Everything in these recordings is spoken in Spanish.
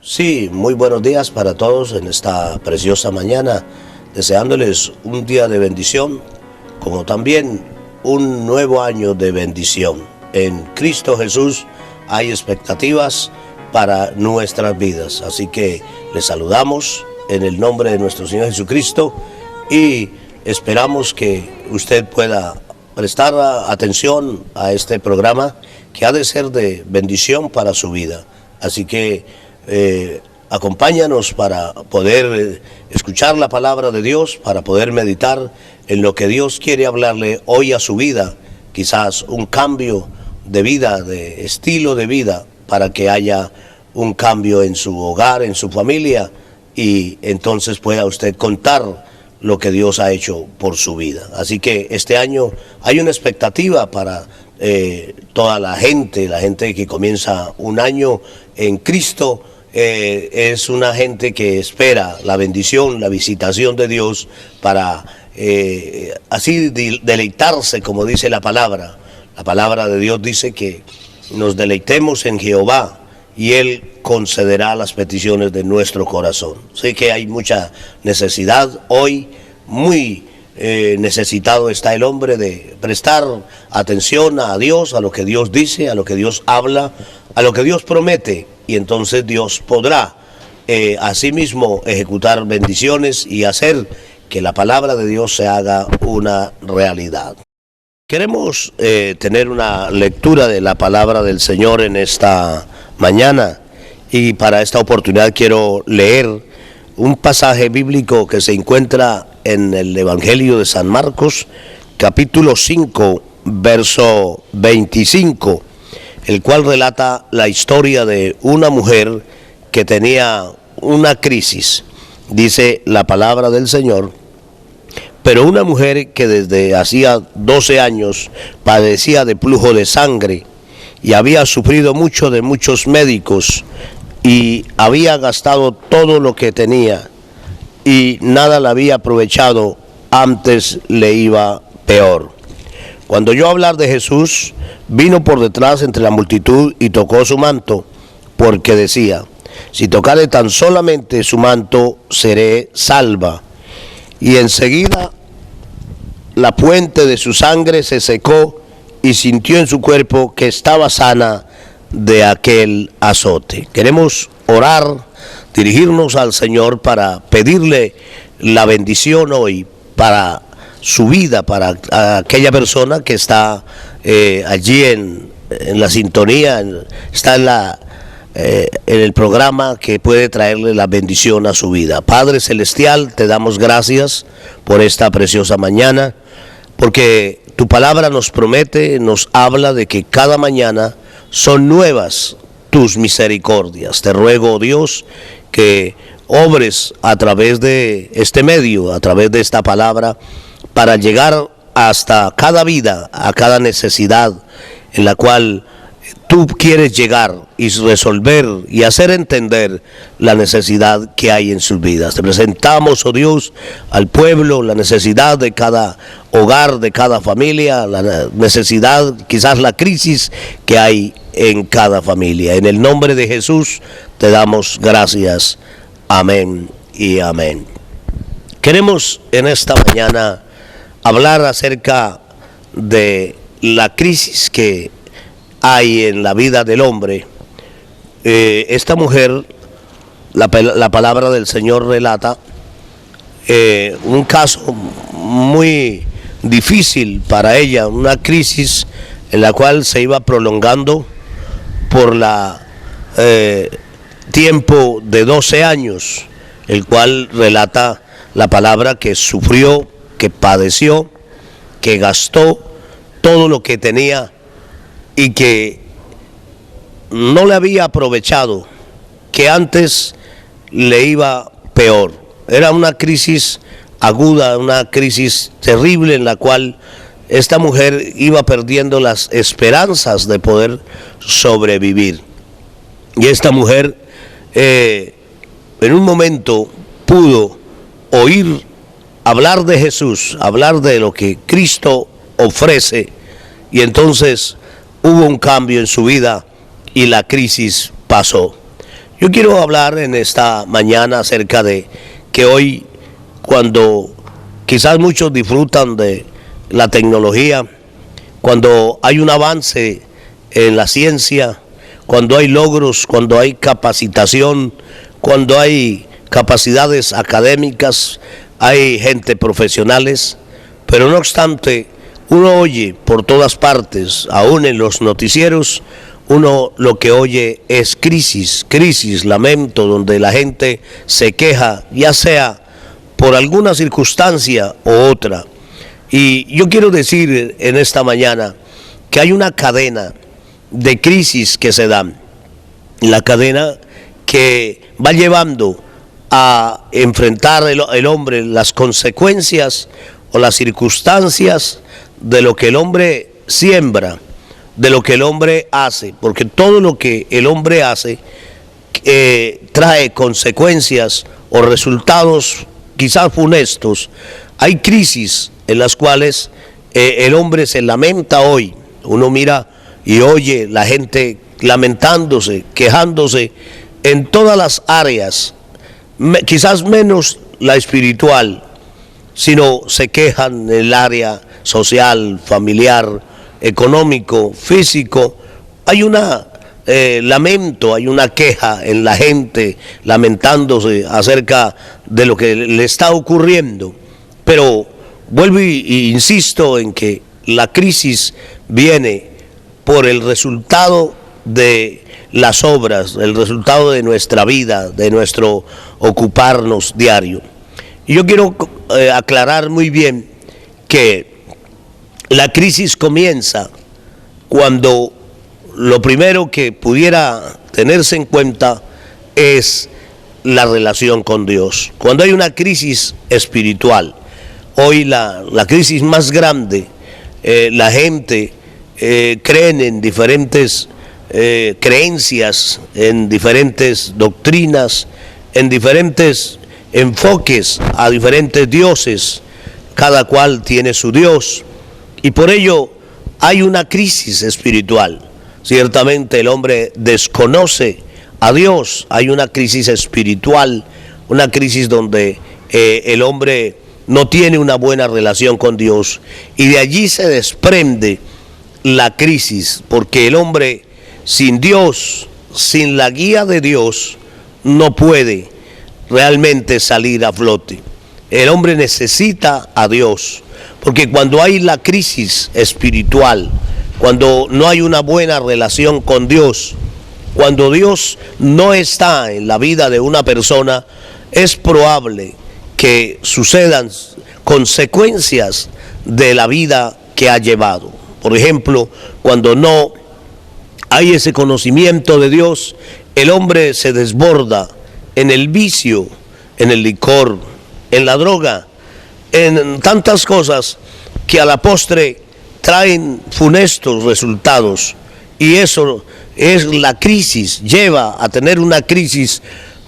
Sí, muy buenos días para todos en esta preciosa mañana, deseándoles un día de bendición, como también un nuevo año de bendición. En Cristo Jesús hay expectativas para nuestras vidas, así que les saludamos en el nombre de nuestro Señor Jesucristo y esperamos que usted pueda prestar atención a este programa que ha de ser de bendición para su vida. Así que acompáñanos para poder escuchar la palabra de Dios, para poder meditar en lo que Dios quiere hablarle hoy a su vida, quizás un cambio de vida, de estilo de vida, para que haya un cambio en su hogar, en su familia, y entonces pueda usted contar lo que Dios ha hecho por su vida. Así que este año hay una expectativa para toda la gente que comienza un año en Cristo. Es una gente que espera la bendición, la visitación de Dios para así deleitarse, como dice la palabra. La palabra de Dios dice que nos deleitemos en Jehová y Él concederá las peticiones de nuestro corazón. Sé que hay mucha necesidad hoy, muy necesitado está el hombre de prestar atención a Dios, a lo que Dios dice, a lo que Dios habla, a lo que Dios promete, y entonces Dios podrá asimismo ejecutar bendiciones y hacer que la palabra de Dios se haga una realidad. Queremos tener una lectura de la palabra del Señor en esta mañana, y para esta oportunidad quiero leer un pasaje bíblico que se encuentra en el Evangelio de San Marcos, capítulo 5, verso 25, el cual relata la historia de una mujer que tenía una crisis. Dice la palabra del Señor: pero una mujer que desde hacía 12 años padecía de flujo de sangre y había sufrido mucho de muchos médicos y había gastado todo lo que tenía y nada le había aprovechado, antes le iba peor. Cuando oyó hablar de Jesús, vino por detrás entre la multitud y tocó su manto, porque decía: si tocare tan solamente su manto, seré salva. Y enseguida la fuente de su sangre se secó y sintió en su cuerpo que estaba sana de aquel azote. Queremos orar, dirigirnos al Señor para pedirle la bendición hoy para su vida, para aquella persona que está allí en la sintonía, está en el programa que puede traerle la bendición a su vida. Padre Celestial, te damos gracias por esta preciosa mañana, porque tu palabra nos promete, nos habla de que cada mañana son nuevas tus misericordias. Te ruego, Dios, que obres a través de este medio, a través de esta palabra, para llegar hasta cada vida, a cada necesidad en la cual tú quieres llegar y resolver y hacer entender la necesidad que hay en sus vidas. Te presentamos, oh Dios, al pueblo, la necesidad de cada hogar, de cada familia, la necesidad, quizás la crisis que hay en cada familia. En el nombre de Jesús te damos gracias. Amén y amén. Queremos en esta mañana hablar acerca de la crisis que hay en la vida del hombre. Esta mujer, la palabra del Señor relata un caso muy difícil para ella, una crisis en la cual se iba prolongando por tiempo de 12 años, el cual relata la palabra que sufrió, que padeció, que gastó todo lo que tenía y que no le había aprovechado, que antes le iba peor. Era una crisis aguda, una crisis terrible en la cual esta mujer iba perdiendo las esperanzas de poder sobrevivir. Y esta mujer en un momento pudo oír hablar de Jesús, hablar de lo que Cristo ofrece, y entonces hubo un cambio en su vida y la crisis pasó. Yo quiero hablar en esta mañana acerca de que hoy, cuando quizás muchos disfrutan de la tecnología, cuando hay un avance en la ciencia, cuando hay logros, cuando hay capacitación, cuando hay capacidades académicas, hay gente profesionales, pero no obstante, uno oye por todas partes, aún en los noticieros, uno lo que oye es crisis, lamento, donde la gente se queja, ya sea por alguna circunstancia u otra. Y yo quiero decir en esta mañana que hay una cadena de crisis que se dan, la cadena que va llevando a enfrentar el hombre las consecuencias o las circunstancias de lo que el hombre siembra, de lo que el hombre hace, porque todo lo que el hombre hace trae consecuencias o resultados quizás funestos. Hay crisis en las cuales el hombre se lamenta hoy. Uno mira y oye la gente lamentándose, quejándose en todas las áreas, quizás menos la espiritual, sino se quejan en el área social, familiar, económico, físico. Hay una lamento, hay una queja en la gente lamentándose acerca de lo que le está ocurriendo. Pero vuelvo y insisto en que la crisis viene por el resultado de las obras, el resultado de nuestra vida, de nuestro ocuparnos diario. Y yo quiero aclarar muy bien que la crisis comienza cuando lo primero que pudiera tenerse en cuenta es la relación con Dios. Cuando hay una crisis espiritual, hoy la crisis más grande, la gente creen en diferentes creencias, en diferentes doctrinas, en diferentes enfoques a diferentes dioses, cada cual tiene su Dios, y por ello hay una crisis espiritual. Ciertamente el hombre desconoce a Dios, hay una crisis espiritual, una crisis donde el hombre no tiene una buena relación con Dios, y de allí se desprende la crisis, porque el hombre sin Dios, sin la guía de Dios, no puede realmente salir a flote. El hombre necesita a Dios, porque cuando hay la crisis espiritual, cuando no hay una buena relación con Dios, cuando Dios no está en la vida de una persona, es probable que sucedan consecuencias de la vida que ha llevado. Por ejemplo, cuando no hay ese conocimiento de Dios, el hombre se desborda en el vicio, en el licor, en la droga, en tantas cosas que a la postre traen funestos resultados. Y eso es la crisis, lleva a tener una crisis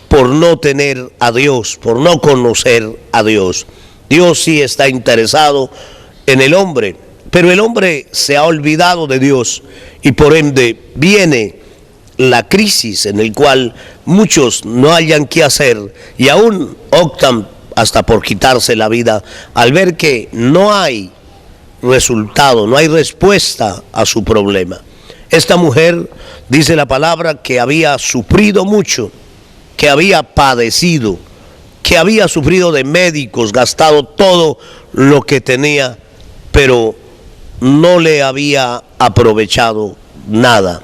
por no tener a Dios, por no conocer a Dios. Dios sí está interesado en el hombre, pero el hombre se ha olvidado de Dios, y por ende viene la crisis en el cual muchos no hayan qué hacer y aún optan hasta por quitarse la vida al ver que no hay resultado, no hay respuesta a su problema. Esta mujer, dice la palabra, que había sufrido mucho, que había padecido, que había sufrido de médicos, gastado todo lo que tenía, pero no le había aprovechado nada.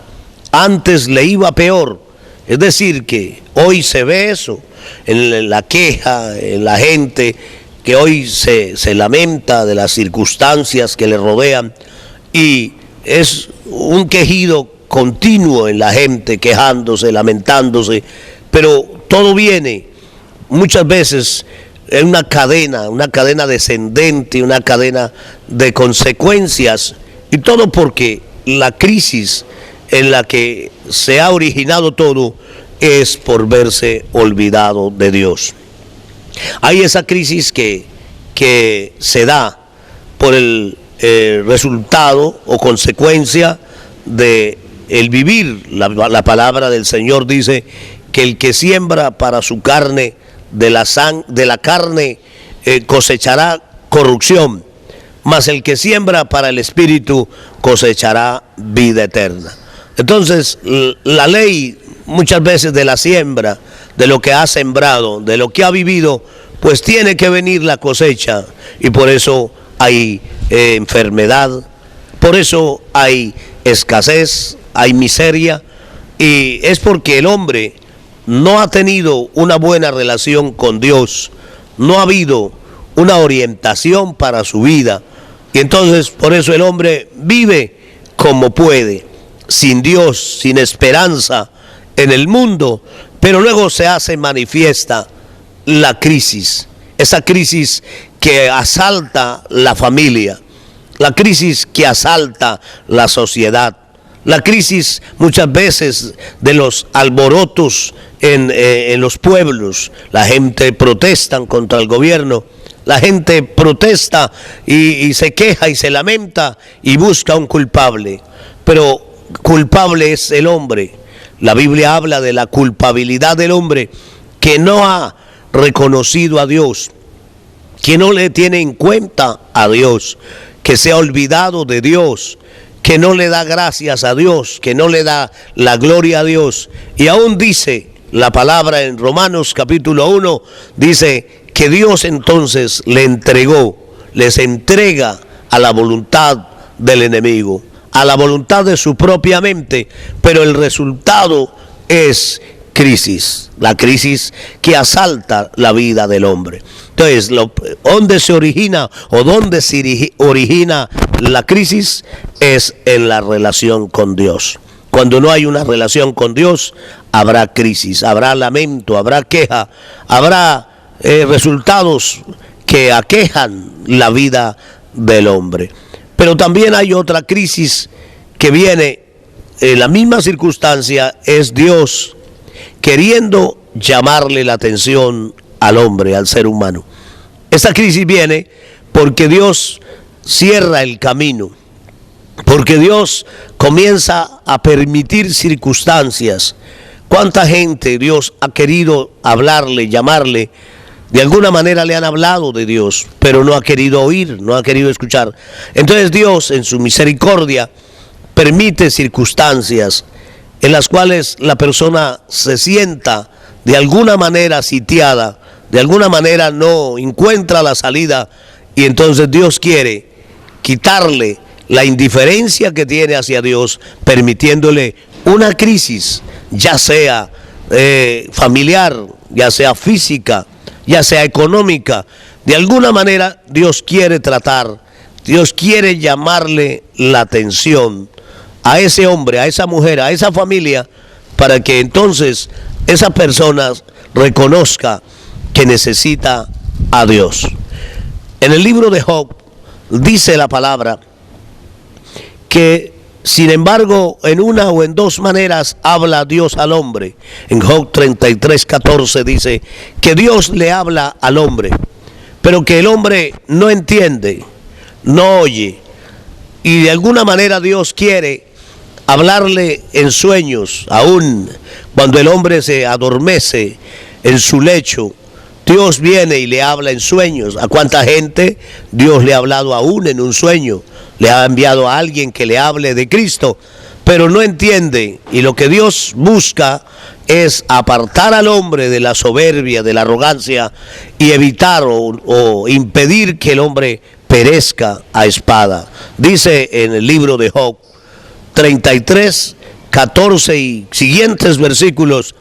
Antes le iba peor. Es decir, que hoy se ve eso en la queja, en la gente que hoy se lamenta de las circunstancias que le rodean, y es un quejido continuo en la gente, quejándose, lamentándose, pero todo viene muchas veces en una cadena descendente, una cadena de consecuencias, y todo porque la crisis en la que se ha originado todo es por verse olvidado de Dios. Hay esa crisis que se da por el resultado o consecuencia de el vivir. La palabra del Señor dice que el que siembra para su carne, de la carne cosechará corrupción, mas el que siembra para el Espíritu cosechará vida eterna. Entonces, la ley muchas veces de la siembra, de lo que ha sembrado, de lo que ha vivido, pues tiene que venir la cosecha, y por eso hay enfermedad, por eso hay escasez, hay miseria, y es porque el hombre no ha tenido una buena relación con Dios, no ha habido una orientación para su vida, y entonces por eso el hombre vive como puede, sin Dios, sin esperanza en el mundo, pero luego se hace manifiesta la crisis, esa crisis que asalta la familia, la crisis que asalta la sociedad, la crisis muchas veces de los alborotos en los pueblos. La gente protesta contra el gobierno, la gente protesta y se queja y se lamenta y busca un culpable, pero culpable es el hombre. La Biblia habla de la culpabilidad del hombre que no ha reconocido a Dios, que no le tiene en cuenta a Dios, que se ha olvidado de Dios, que no le da gracias a Dios, que no le da la gloria a Dios. Y aún dice la palabra en Romanos capítulo 1, dice que Dios entonces les entrega a la voluntad del enemigo, a la voluntad de su propia mente, pero el resultado es crisis, la crisis que asalta la vida del hombre. Entonces, ¿dónde se origina o dónde se origina la crisis? Es en la relación con Dios. Cuando no hay una relación con Dios, habrá crisis, habrá lamento, habrá queja, habrá resultados que aquejan la vida del hombre. Pero también hay otra crisis que viene en la misma circunstancia, es Dios queriendo llamarle la atención al hombre, al ser humano. Esta crisis viene porque Dios cierra el camino, porque Dios comienza a permitir circunstancias. ¿Cuánta gente Dios ha querido hablarle, llamarle? De alguna manera le han hablado de Dios, pero no ha querido oír, no ha querido escuchar. Entonces Dios, en su misericordia, permite circunstancias en las cuales la persona se sienta de alguna manera sitiada, de alguna manera no encuentra la salida, y entonces Dios quiere quitarle la indiferencia que tiene hacia Dios, permitiéndole una crisis, ya sea familiar, ya sea física, ya sea económica. De alguna manera Dios quiere tratar, Dios quiere llamarle la atención a ese hombre, a esa mujer, a esa familia, para que entonces esa persona reconozca que necesita a Dios. En el libro de Job dice la palabra que, sin embargo, en una o en dos maneras habla Dios al hombre. En Job 33:14 dice que Dios le habla al hombre, pero que el hombre no entiende, no oye, y de alguna manera Dios quiere hablarle en sueños. Aún cuando el hombre se adormece en su lecho, Dios viene y le habla en sueños. ¿A cuánta gente Dios le ha hablado aún en un sueño? Le ha enviado a alguien que le hable de Cristo, pero no entiende, y lo que Dios busca es apartar al hombre de la soberbia, de la arrogancia, y evitar o impedir que el hombre perezca a espada. Dice en el libro de Job 33:14 y siguientes versículos,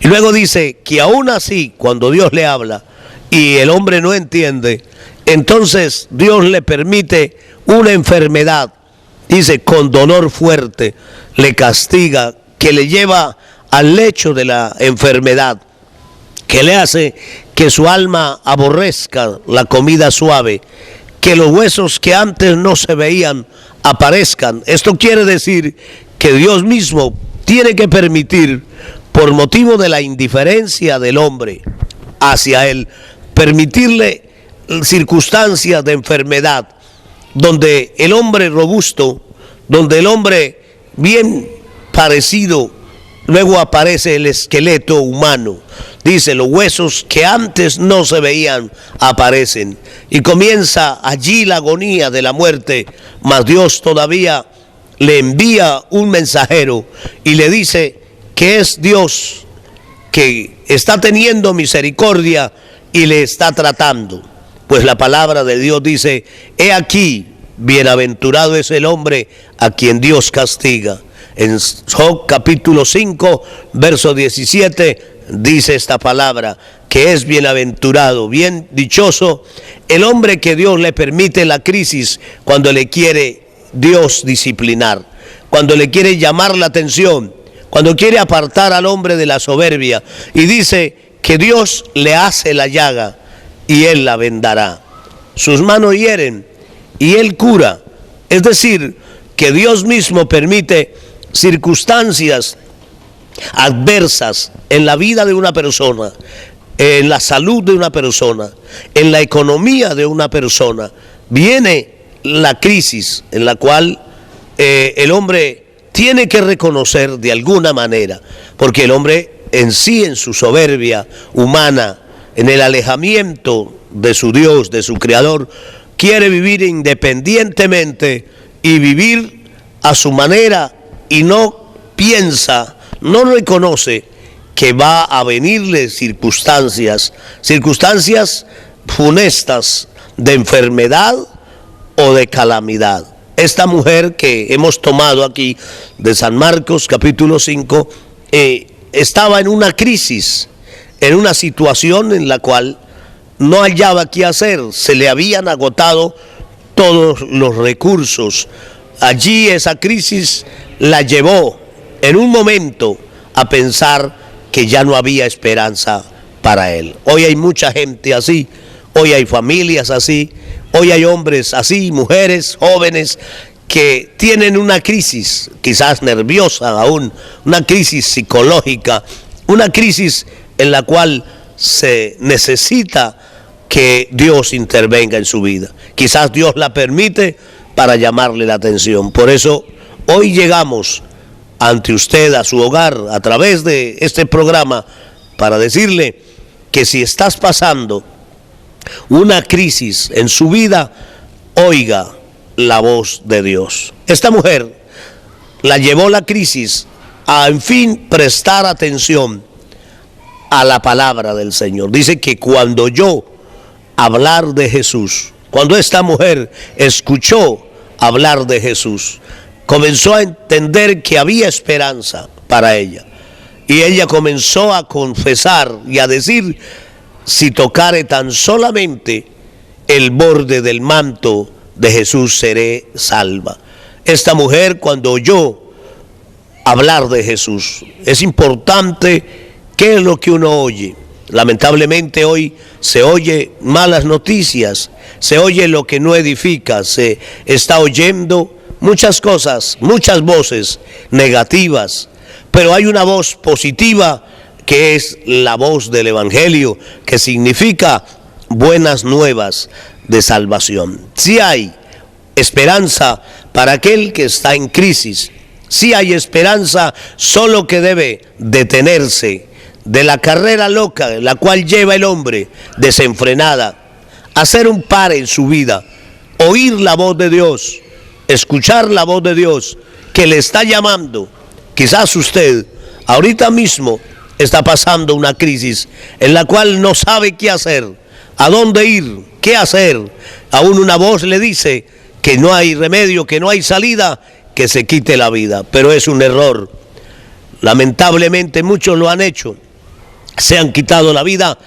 y luego dice que aún así, cuando Dios le habla y el hombre no entiende, entonces Dios le permite una enfermedad. Dice, con dolor fuerte le castiga, que le lleva al lecho de la enfermedad, que le hace que su alma aborrezca la comida suave, que los huesos que antes no se veían aparezcan. Esto quiere decir que Dios mismo tiene que permitir, por motivo de la indiferencia del hombre hacia él, permitirle circunstancias de enfermedad, donde el hombre robusto, donde el hombre bien parecido luego aparece el esqueleto humano. Dice, los huesos que antes no se veían aparecen. Y comienza allí la agonía de la muerte, mas Dios todavía le envía un mensajero y le dice que es Dios que está teniendo misericordia y le está tratando. Pues la palabra de Dios dice, he aquí, bienaventurado es el hombre a quien Dios castiga. En Job capítulo 5, verso 17, dice esta palabra, que es bienaventurado, bien dichoso, el hombre que Dios le permite la crisis cuando le quiere Dios disciplinar, cuando le quiere llamar la atención, cuando quiere apartar al hombre de la soberbia. Y dice que Dios le hace la llaga y Él la vendará. Sus manos hieren y Él cura. Es decir, que Dios mismo permite circunstancias adversas en la vida de una persona, en la salud de una persona, en la economía de una persona. Viene la crisis en la cual el hombre tiene que reconocer de alguna manera, porque el hombre en sí, en su soberbia humana, en el alejamiento de su Dios, de su Creador, quiere vivir independientemente y vivir a su manera y no piensa, no reconoce que va a venirle circunstancias funestas de enfermedad o de calamidad. Esta mujer que hemos tomado aquí de San Marcos capítulo 5 estaba en una crisis, en una situación en la cual no hallaba qué hacer, se le habían agotado todos los recursos. Allí esa crisis la llevó en un momento a pensar que ya no había esperanza para él. Hoy hay mucha gente así, hoy hay familias así, hoy hay hombres así, mujeres, jóvenes que tienen una crisis, quizás nerviosa aún, una crisis psicológica, una crisis en la cual se necesita que Dios intervenga en su vida. Quizás Dios la permite para llamarle la atención. Por eso hoy llegamos ante usted, a su hogar, a través de este programa, para decirle que si estás pasando una crisis en su vida, oiga la voz de Dios. Esta mujer la llevó la crisis a, en fin, prestar atención a la palabra del Señor. Dice que cuando oyó hablar de Jesús, cuando esta mujer escuchó hablar de Jesús, comenzó a entender que había esperanza para ella. Y ella comenzó a confesar y a decir, si tocare tan solamente el borde del manto de Jesús, seré salva. Esta mujer, cuando oyó hablar de Jesús, es importante qué es lo que uno oye. Lamentablemente hoy se oye malas noticias, se oye lo que no edifica, se está oyendo muchas cosas, muchas voces negativas, pero hay una voz positiva que es la voz del Evangelio, que significa buenas nuevas de salvación. Sí hay esperanza para aquel que está en crisis, sí hay esperanza, solo que debe detenerse de la carrera loca en la cual lleva el hombre desenfrenada, hacer un par en su vida, oír la voz de Dios, escuchar la voz de Dios que le está llamando. Quizás usted ahorita mismo está pasando una crisis en la cual no sabe qué hacer, a dónde ir, qué hacer. Aún una voz le dice que no hay remedio, que no hay salida, que se quite la vida, pero es un error. Lamentablemente muchos lo han hecho, se han quitado la vida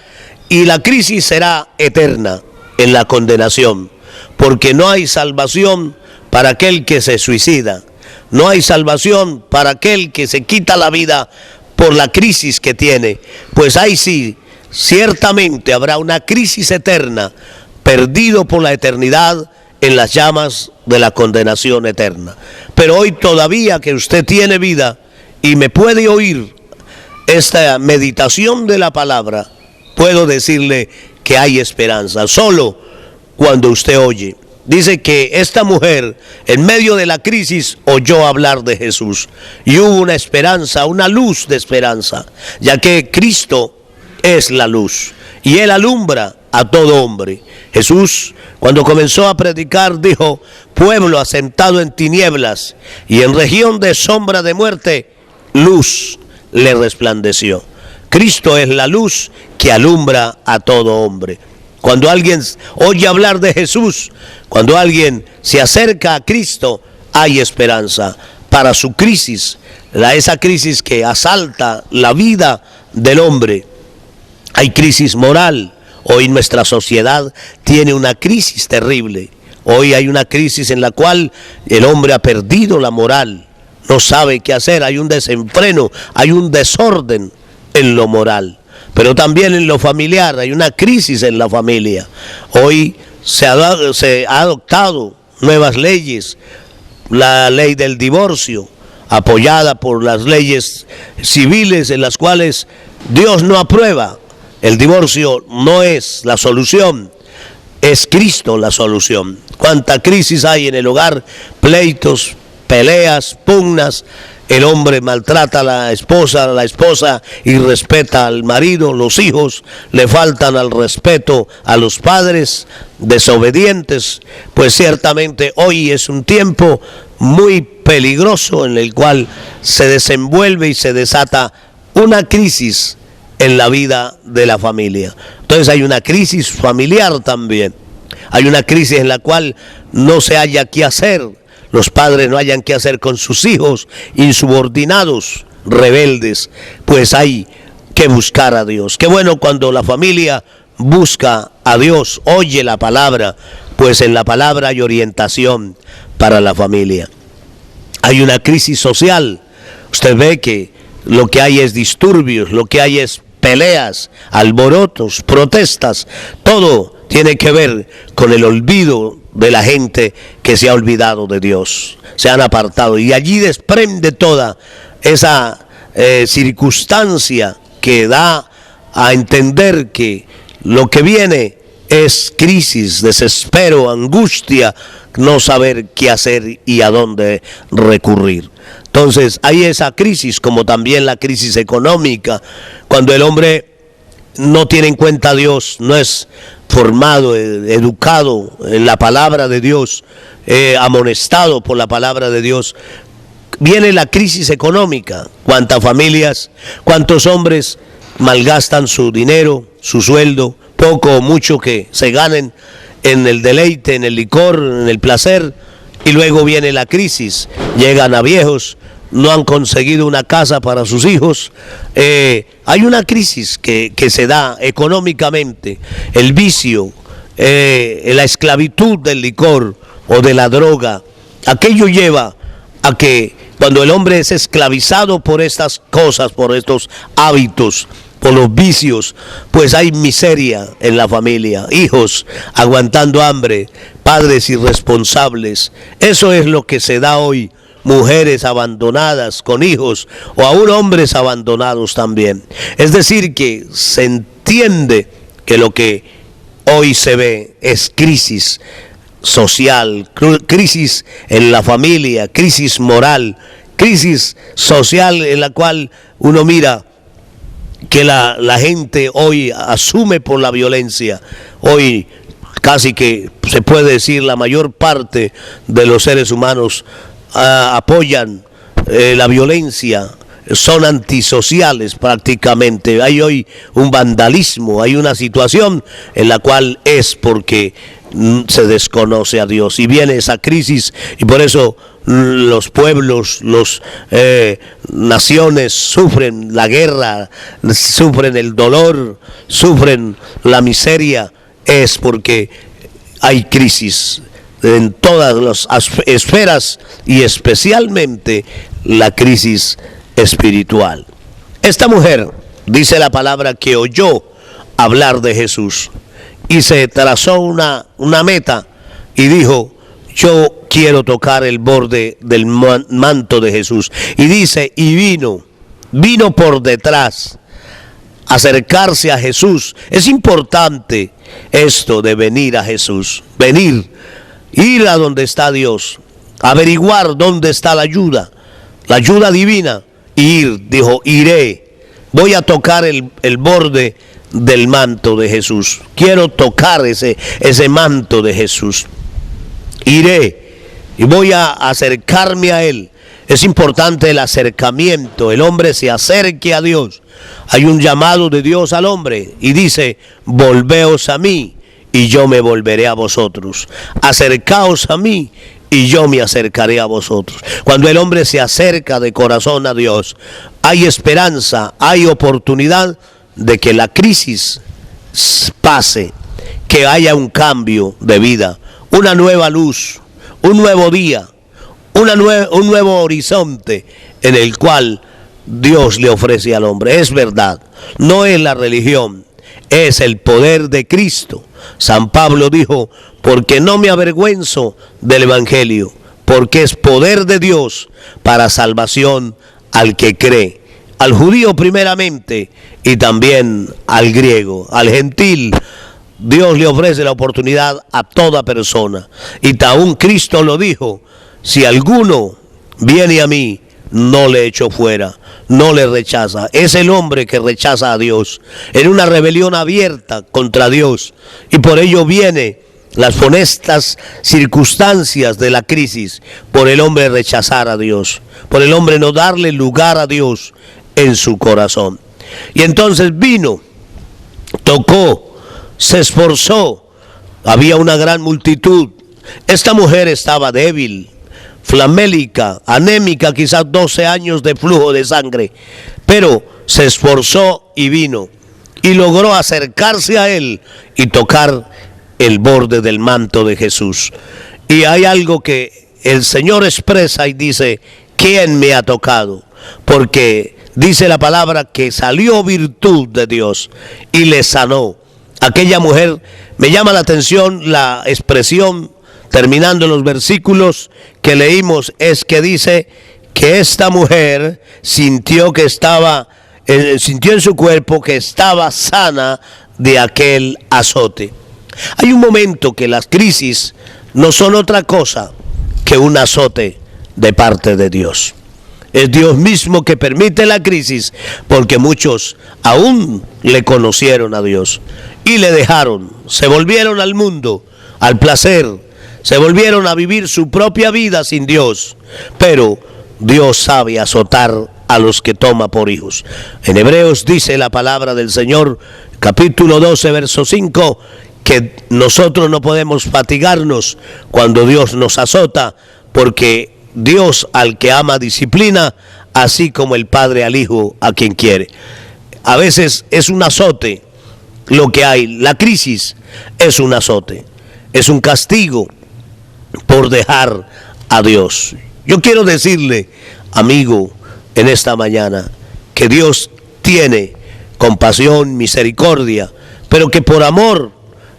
y la crisis será eterna en la condenación, porque no hay salvación para aquel que se suicida, no hay salvación para aquel que se quita la vida por la crisis que tiene. Pues ahí sí, ciertamente habrá una crisis eterna, perdido por la eternidad en las llamas de la condenación eterna. Pero hoy todavía que usted tiene vida y me puede oír esta meditación de la palabra, puedo decirle que hay esperanza, solo cuando usted oye. dice que esta mujer en medio de la crisis oyó hablar de Jesús y hubo una esperanza, una luz de esperanza, ya que Cristo es la luz y Él alumbra a todo hombre. Jesús, cuando comenzó a predicar, dijo: pueblo asentado en tinieblas y en región de sombra de muerte, luz le resplandeció. Cristo es la luz que alumbra a todo hombre. Cuando alguien oye hablar de Jesús, cuando alguien se acerca a Cristo, hay esperanza para su crisis, esa crisis que asalta la vida del hombre. Hay crisis moral. Hoy nuestra sociedad tiene una crisis terrible. Hoy hay una crisis en la cual el hombre ha perdido la moral, no sabe qué hacer, hay un desenfreno, hay un desorden en lo moral, pero también en lo familiar, hay una crisis en la familia. Hoy se ha adoptado nuevas leyes, la ley del divorcio, apoyada por las leyes civiles en las cuales Dios no aprueba. El divorcio no es la solución, es Cristo la solución. Cuánta crisis hay en el hogar, pleitos, peleas, pugnas. El hombre maltrata a la esposa irrespeta al marido, los hijos le faltan al respeto a los padres, desobedientes. Pues ciertamente hoy es un tiempo muy peligroso en el cual se desenvuelve y se desata una crisis en la vida de la familia. Entonces hay una crisis familiar también. Hay una crisis en la cual no se haya qué hacer. Los padres no hayan qué hacer con sus hijos insubordinados, rebeldes. Pues hay que buscar a Dios. Qué bueno cuando la familia busca a Dios, oye la palabra, pues en la palabra hay orientación para la familia. Hay una crisis social. Usted ve que lo que hay es disturbios, lo que hay es peleas, alborotos, protestas. Todo tiene que ver con el olvido de la gente que se ha olvidado de Dios, se han apartado, y allí desprende toda esa circunstancia que da a entender que lo que viene es crisis, desespero, angustia, no saber qué hacer y a dónde recurrir. Entonces hay esa crisis, como también la crisis económica, cuando el hombre no tiene en cuenta a Dios, no es formado, educado en la palabra de Dios, amonestado por la palabra de Dios. Viene la crisis económica. Cuántas familias, cuántos hombres malgastan su dinero, su sueldo, poco o mucho que se ganen en el deleite, en el licor, en el placer, y luego viene la crisis. Llegan a viejos, no han conseguido una casa para sus hijos. Hay una crisis que se da económicamente, el vicio, la esclavitud del licor o de la droga. Aquello lleva a que cuando el hombre es esclavizado por estas cosas, por estos hábitos, por los vicios, pues hay miseria en la familia, hijos aguantando hambre, padres irresponsables. Eso es lo que se da hoy. Mujeres abandonadas con hijos, o aún hombres abandonados también. Es decir, que se entiende que lo que hoy se ve es crisis social, crisis en la familia, crisis moral, crisis social en la cual uno mira que la gente hoy asume por la violencia. Hoy casi que se puede decir la mayor parte de los seres humanos apoyan la violencia, son antisociales prácticamente. Hay hoy un vandalismo, hay una situación en la cual es porque se desconoce a Dios y viene esa crisis, y por eso los pueblos, las naciones sufren la guerra, sufren el dolor, sufren la miseria. Es porque hay crisis en todas las esferas y especialmente la crisis espiritual. Esta mujer, dice la palabra, que oyó hablar de Jesús y se trazó una meta y dijo: yo quiero tocar el borde del manto de Jesús. Y dice, y vino por detrás, acercarse a Jesús. Es importante esto de venir a Jesús, venir. ir a donde está Dios, averiguar dónde está la ayuda divina. Ir, dijo, iré, voy a tocar el borde del manto de Jesús. Quiero tocar ese manto de Jesús. Iré y voy a acercarme a Él. Es importante el acercamiento, el hombre se acerque a Dios. Hay un llamado de Dios al hombre y dice, volveos a mí y yo me volveré a vosotros. Acercaos a mí y yo me acercaré a vosotros. Cuando el hombre se acerca de corazón a Dios, hay esperanza, hay oportunidad de que la crisis pase, que haya un cambio de vida, una nueva luz, un nuevo día, un nuevo horizonte en el cual Dios le ofrece al hombre. Es verdad, no es la religión, es el poder de Cristo. San Pablo dijo, porque no me avergüenzo del Evangelio, porque es poder de Dios para salvación al que cree, al judío primeramente y también al griego, al gentil. Dios le ofrece la oportunidad a toda persona. Y aún Cristo lo dijo, si alguno viene a mí, no le echo fuera, no le rechaza. Es el hombre que rechaza a Dios, en una rebelión abierta contra Dios. Y por ello viene las funestas circunstancias de la crisis, por el hombre rechazar a Dios, por el hombre no darle lugar a Dios en su corazón. Y entonces vino, tocó, se esforzó, había una gran multitud. Esta mujer estaba débil, flamélica, anémica, quizás 12 años de flujo de sangre, pero se esforzó y vino y logró acercarse a él y tocar el borde del manto de Jesús. Y hay algo que el Señor expresa y dice, ¿quién me ha tocado? Porque dice la palabra que salió virtud de Dios y le sanó. Aquella mujer, me llama la atención la expresión terminando los versículos que leímos, es que dice que esta mujer sintió en su cuerpo que estaba sana de aquel azote. Hay un momento que las crisis no son otra cosa que un azote de parte de Dios. Es Dios mismo que permite la crisis, porque muchos aún le conocieron a Dios y le dejaron, se volvieron al mundo, al placer, se volvieron a vivir su propia vida sin Dios. Pero Dios sabe azotar a los que toma por hijos. En Hebreos dice la palabra del Señor, capítulo 12, verso 5, que nosotros no podemos fatigarnos cuando Dios nos azota, porque Dios al que ama disciplina, así como el Padre al Hijo a quien quiere. A veces es un azote lo que hay, la crisis es un azote, es un castigo por dejar a Dios. Yo quiero decirle, amigo, en esta mañana, que Dios tiene compasión, misericordia, pero que por amor,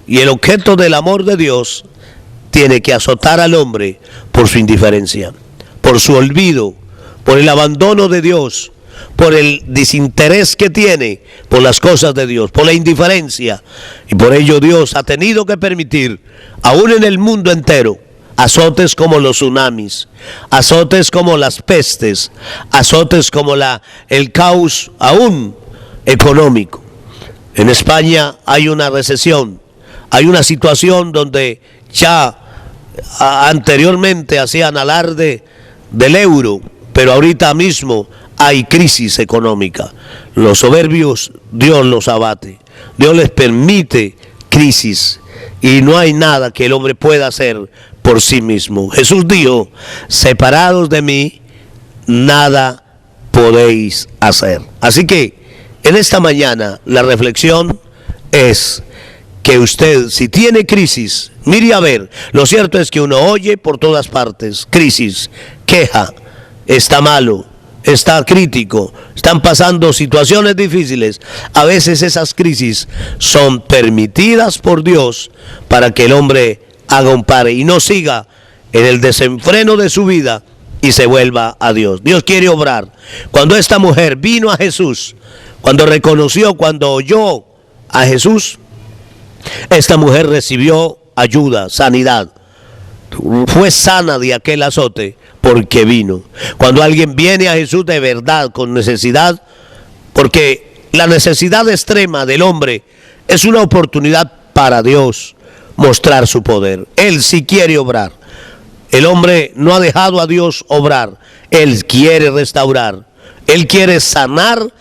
y el objeto del amor de Dios, tiene que azotar al hombre por su indiferencia, por su olvido, por el abandono de Dios, por el desinterés que tiene por las cosas de Dios, por la indiferencia. Y por ello Dios ha tenido que permitir, aún en el mundo entero, azotes como los tsunamis, azotes como las pestes, azotes como el caos aún económico. En España hay una recesión, hay una situación donde ya anteriormente hacían alarde del euro, pero ahorita mismo hay crisis económica. Los soberbios Dios los abate, Dios les permite crisis y no hay nada que el hombre pueda hacer por sí mismo. Jesús dijo, separados de mí, nada podéis hacer. Así que en esta mañana la reflexión es que usted, si tiene crisis, mire a ver. Lo cierto es que uno oye por todas partes crisis, queja, está malo, está crítico, están pasando situaciones difíciles. A veces esas crisis son permitidas por Dios para que el hombre haga un pare y no siga en el desenfreno de su vida y se vuelva a Dios. Dios quiere obrar. Cuando esta mujer vino a Jesús, cuando reconoció, cuando oyó a Jesús, esta mujer recibió ayuda, sanidad. fue sana de aquel azote porque vino. Cuando alguien viene a Jesús de verdad con necesidad, porque la necesidad extrema del hombre es una oportunidad para Dios mostrar su poder. Él sí quiere obrar. El hombre no ha dejado a Dios obrar. Él quiere restaurar. Él quiere sanar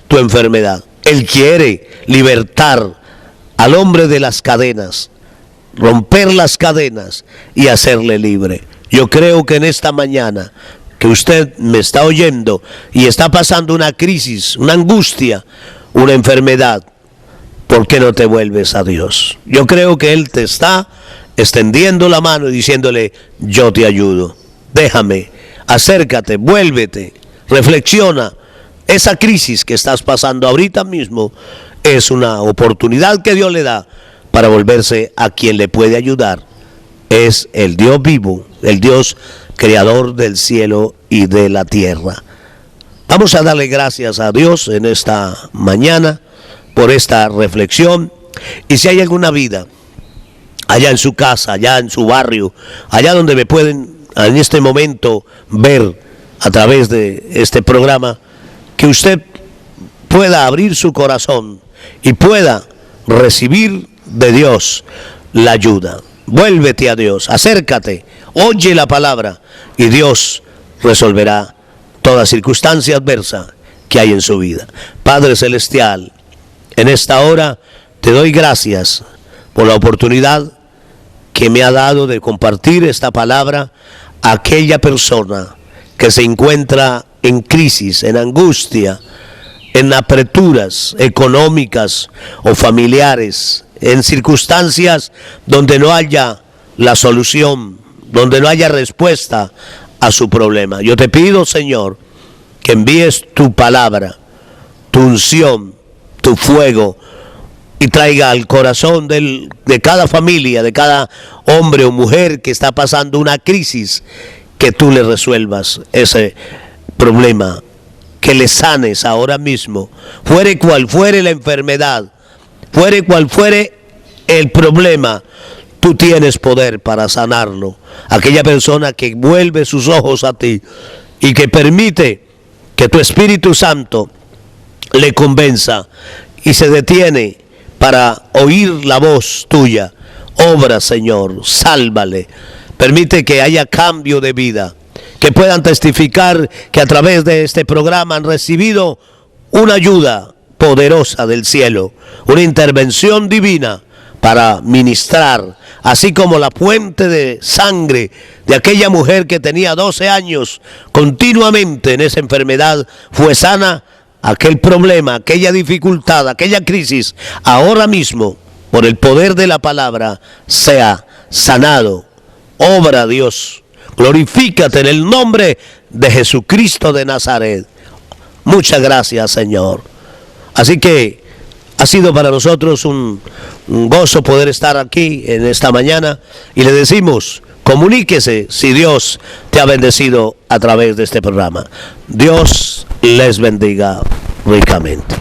tu enfermedad. Él quiere libertar al hombre de las cadenas, romper las cadenas y hacerle libre. Yo creo que en esta mañana que usted me está oyendo y está pasando una crisis, una angustia, una enfermedad, ¿por qué no te vuelves a Dios? Yo creo que Él te está extendiendo la mano y diciéndole, yo te ayudo. Déjame, acércate, vuélvete, reflexiona. Esa crisis que estás pasando ahorita mismo es una oportunidad que Dios le da para volverse a quien le puede ayudar. Es el Dios vivo, el Dios creador del cielo y de la tierra. Vamos a darle gracias a Dios en esta mañana por esta reflexión. Y si hay alguna vida allá en su casa, allá en su barrio, allá donde me pueden en este momento ver a través de este programa, que usted pueda abrir su corazón y pueda recibir de Dios la ayuda. Vuélvete a Dios, acércate, oye la palabra y Dios resolverá toda circunstancia adversa que hay en su vida. Padre Celestial, en esta hora te doy gracias por la oportunidad que me ha dado de compartir esta palabra a aquella persona que se encuentra en crisis, en angustia, en apreturas económicas o familiares, en circunstancias donde no haya la solución, donde no haya respuesta a su problema. Yo te pido, Señor, que envíes tu palabra, tu unción, tu fuego, y traiga al corazón de cada familia, de cada hombre o mujer que está pasando una crisis, que tú le resuelvas ese problema, que le sanes ahora mismo, fuere cual fuere la enfermedad, fuere cual fuere el problema, tú tienes poder para sanarlo. Aquella persona que vuelve sus ojos a ti y que permite que tu Espíritu Santo le convenza y se detiene para oír la voz tuya, obra, Señor, sálvale, permite que haya cambio de vida, que puedan testificar que a través de este programa han recibido una ayuda poderosa del cielo, una intervención divina para ministrar, así como la fuente de sangre de aquella mujer que tenía 12 años continuamente en esa enfermedad fue sana. Aquel problema, aquella dificultad, aquella crisis, ahora mismo, por el poder de la palabra, sea sanado. Obra, Dios, glorifícate en el nombre de Jesucristo de Nazaret. Muchas gracias, Señor. Así que ha sido para nosotros un gozo poder estar aquí en esta mañana y le decimos, comuníquese si Dios te ha bendecido a través de este programa. Dios les bendiga ricamente.